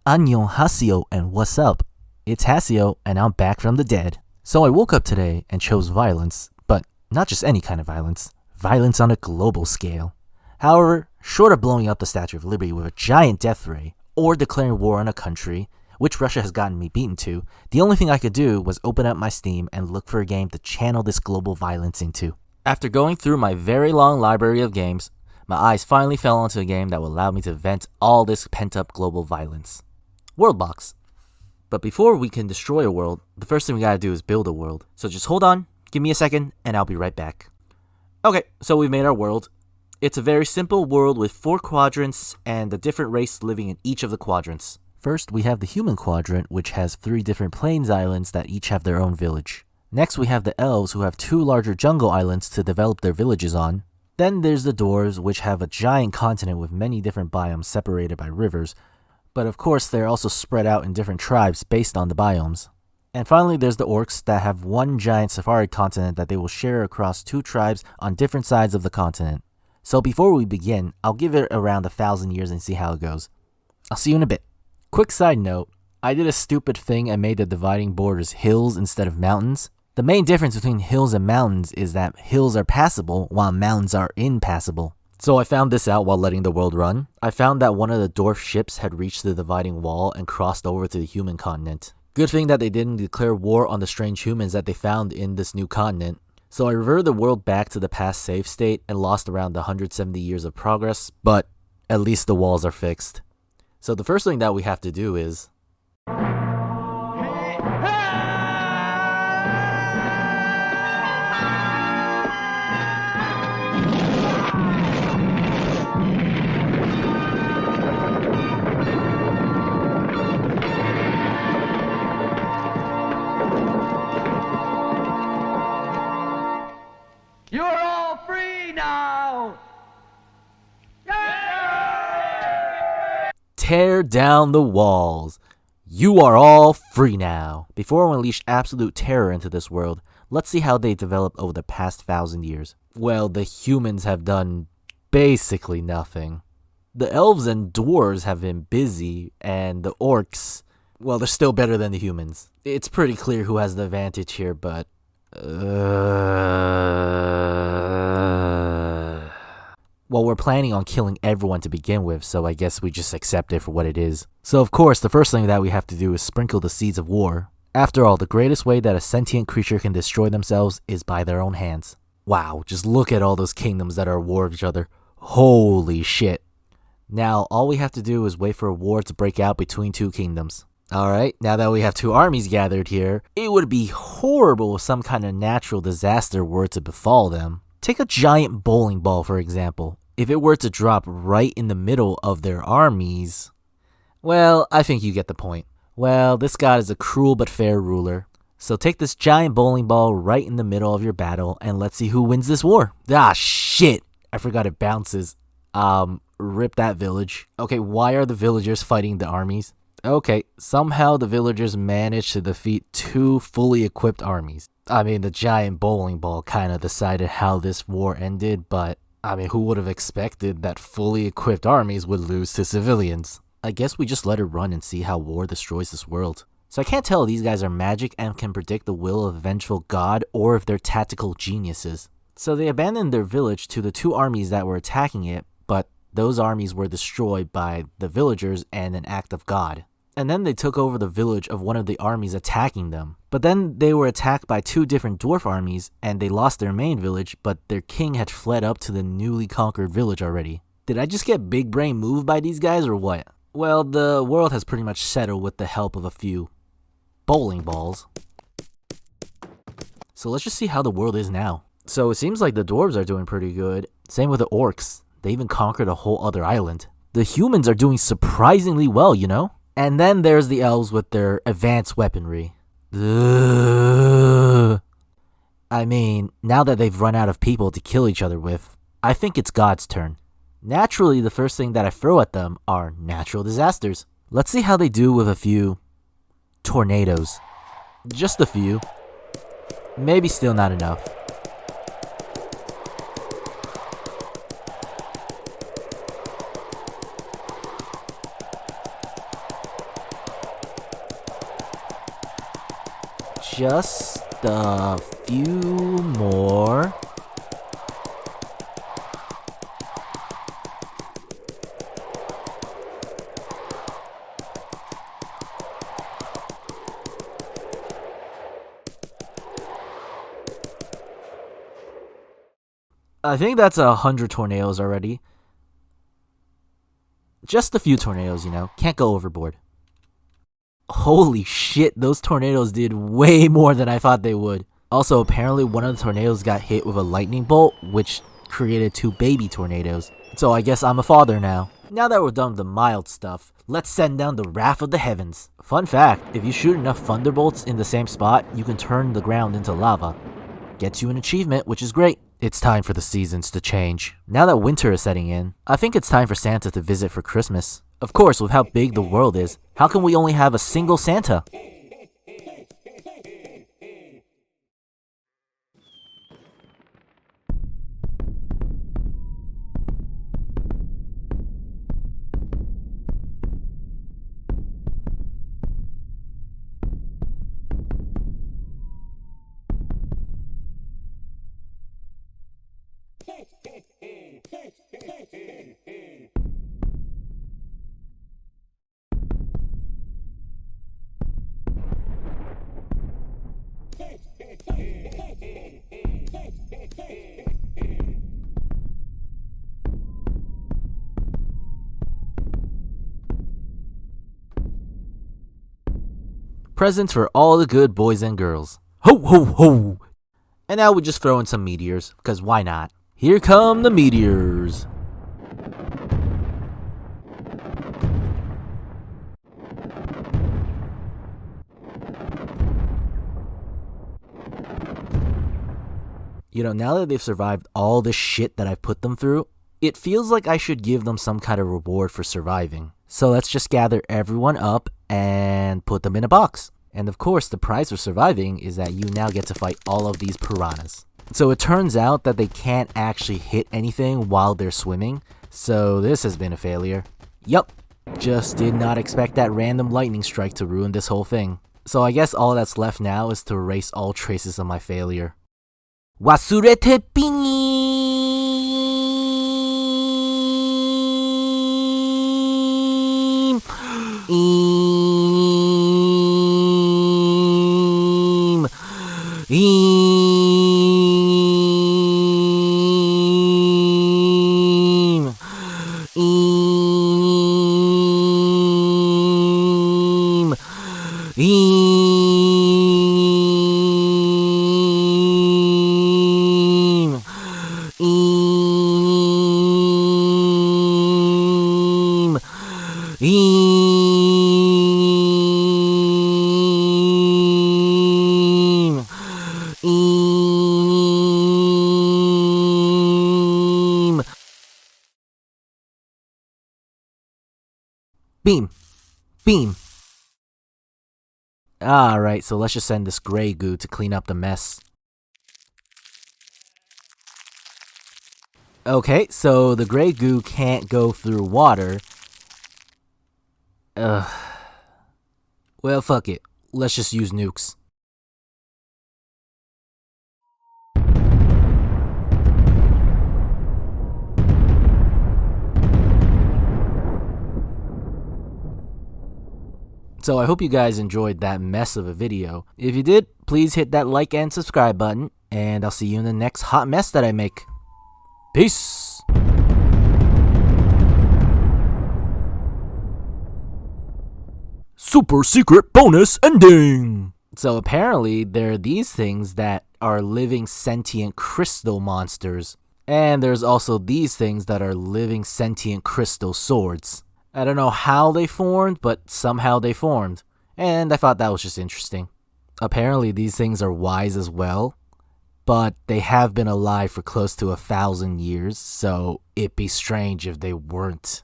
Annyeonghaseyo and what's up? It's Haseo and I'm back from the dead. So I woke up today and chose violence, but not just any kind of violence. Violence on a global scale. However, short of blowing up the Statue of Liberty with a giant death ray, or declaring war on a country, which Russia has gotten me beaten to, the only thing I could do was open up my Steam and look for a game to channel this global violence into. After going through my very long library of games, my eyes finally fell onto a game that would allow me to vent all this pent-up global violence. Worldbox. But before we can destroy a world, the first thing we gotta do is build a world. So just hold on, give me a second, and I'll be right back. Okay, so we've made our world. It's a very simple world with 4 quadrants and a different race living in each of the quadrants. First, we have the human quadrant, which has 3 different plains islands that each have their own village. Next, we have the elves, who have 2 larger jungle islands to develop their villages on. Then there's the dwarves, which have a giant continent with many different biomes separated by rivers. But of course, they're also spread out in different tribes based on the biomes. And finally, there's the orcs that have one giant safari continent that they will share across 2 tribes on different sides of the continent. So before we begin, I'll give it around 1,000 years and see how it goes. I'll see you in a bit. Quick side note, I did a stupid thing and made the dividing borders hills instead of mountains. The main difference between hills and mountains is that hills are passable while mountains are impassable. So I found this out while letting the world run. I found that one of the dwarf ships had reached the dividing wall and crossed over to the human continent. Good thing that they didn't declare war on the strange humans that they found in this new continent. So I reverted the world back to the past save state and lost around 170 years of progress, but at least the walls are fixed. So the first thing that we have to do is... You're all free now! Tear down the walls. You are all free now. Before we unleash absolute terror into this world, let's see how they developed over the past 1,000 years. Well, the humans have done basically nothing. The elves and dwarves have been busy, and the orcs, well, they're still better than the humans. It's pretty clear who has the advantage here, but... Well, we're planning on killing everyone to begin with, so I guess we just accept it for what it is. So of course, the first thing that we have to do is sprinkle the seeds of war. After all, the greatest way that a sentient creature can destroy themselves is by their own hands. Wow, just look at all those kingdoms that are at war with each other. Holy shit. Now, all we have to do is wait for a war to break out between 2 kingdoms. Alright, now that we have 2 armies gathered here, it would be horrible if some kind of natural disaster were to befall them. Take a giant bowling ball, for example. If it were to drop right in the middle of their armies... Well, I think you get the point. Well, this god is a cruel but fair ruler. So take this giant bowling ball right in the middle of your battle, and let's see who wins this war. Ah, shit! I forgot it bounces. Rip that village. Okay, why are the villagers fighting the armies? Okay, somehow the villagers managed to defeat 2 fully equipped armies. I mean, the giant bowling ball kinda decided how this war ended, but... I mean, who would have expected that fully equipped armies would lose to civilians? I guess we just let it run and see how war destroys this world. So I can't tell if these guys are magic and can predict the will of a vengeful god, or if they're tactical geniuses. So they abandoned their village to the 2 armies that were attacking it, but those armies were destroyed by the villagers and an act of God. And then they took over the village of one of the armies attacking them. But then they were attacked by 2 different dwarf armies, and they lost their main village, but their king had fled up to the newly conquered village already. Did I just get big brain moved by these guys or what? Well, the world has pretty much settled with the help of a few bowling balls. So let's just see how the world is now. So it seems like the dwarves are doing pretty good. Same with the orcs. They even conquered a whole other island. The humans are doing surprisingly well, you know? And then there's the elves with their advanced weaponry. Ugh. I mean, now that they've run out of people to kill each other with, I think it's God's turn. Naturally, the first thing that I throw at them are natural disasters. Let's see how they do with a few tornadoes. Just a few. Maybe still not enough. Just a few more. I think that's 100 tornadoes already. Just a few tornadoes, you know. Can't go overboard. Holy shit, those tornadoes did way more than I thought they would. Also, apparently one of the tornadoes got hit with a lightning bolt, which created 2 baby tornadoes. So I guess I'm a father now. Now that we're done with the mild stuff, let's send down the wrath of the heavens. Fun fact, if you shoot enough thunderbolts in the same spot, you can turn the ground into lava. Gets you an achievement, which is great. It's time for the seasons to change. Now that winter is setting in, I think it's time for Santa to visit for Christmas. Of course, with how big the world is, how can we only have a single Santa? Presents for all the good boys and girls. Ho ho ho! And now we just throw in some meteors, because why not? Here come the meteors! You know, now that they've survived all the shit that I've put them through, it feels like I should give them some kind of reward for surviving. So let's just gather everyone up and put them in a box. And of course, the prize for surviving is that you now get to fight all of these piranhas. So it turns out that they can't actually hit anything while they're swimming, so this has been a failure. Yup, just did not expect that random lightning strike to ruin this whole thing. So I guess all that's left now is to erase all traces of my failure. Wasurete pingi! Beam! Beam! Alright, so let's just send this gray goo to clean up the mess. Okay, so the gray goo can't go through water. Well, fuck it. Let's just use nukes. So I hope you guys enjoyed that mess of a video. If you did, please hit that like and subscribe button, and I'll see you in the next hot mess that I make. Peace! Super secret bonus ending! So apparently there are these things that are living sentient crystal monsters. And there's also these things that are living sentient crystal swords. I don't know how they formed, but somehow they formed. And I thought that was just interesting. Apparently these things are wise as well, but they have been alive for close to 1,000 years, so it'd be strange if they weren't.